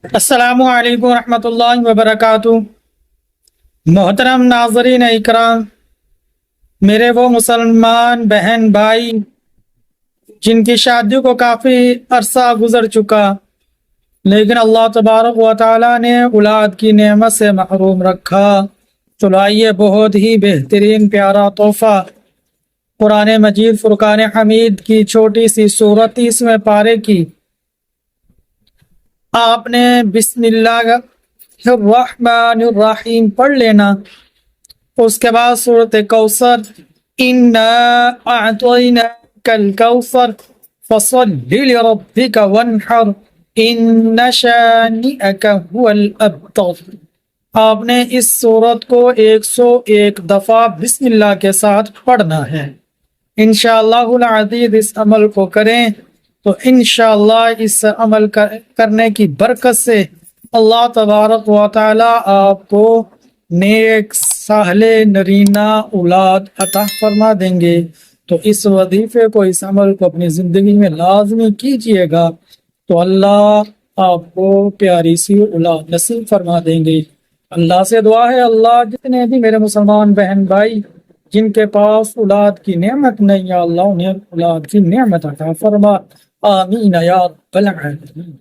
السلام علیکم ورحمۃ اللہ وبرکاتہ۔ محترم ناظرین اکرام، میرے وہ مسلمان بہن بھائی جن کی شادیوں کو کافی عرصہ گزر چکا لیکن اللہ تبارک و تعالیٰ نے اولاد کی نعمت سے محروم رکھا، تو آئیے بہت ہی بہترین پیارا تحفہ قرآن مجید فرقان حمید کی چھوٹی سی سورت 30ویں پارے کی آپ نے بسم اللہ الرحمن الرحیم پڑھ لینا۔ اس کے بعد سورۃ کوثر، انا اعطیناک الکوثر فصل لربک وانحر ان شانئک هو الابتر۔ آپ نے اس سورت کو 101 دفعہ بسم اللہ کے ساتھ پڑھنا ہے۔ انشاءاللہ العزیز اس عمل کو کریں تو انشاءاللہ اس عمل کرنے کی برکت سے اللہ تبارک و تعالی آپ کو نیک صالح نرینہ اولاد عطا فرما دیں گے۔ تو اس وظیفے کو، اس عمل کو اپنی زندگی میں لازمی کیجئے گا تو اللہ آپ کو پیاری سی اولاد نصیب فرما دیں گے۔ اللہ سے دعا ہے، اللہ جتنے بھی میرے مسلمان بہن بھائی جن کے پاس اولاد کی نعمت نہیں، یا اللہ انہیں اولاد کی نعمت عطا فرما، آمین یا رب العالمین۔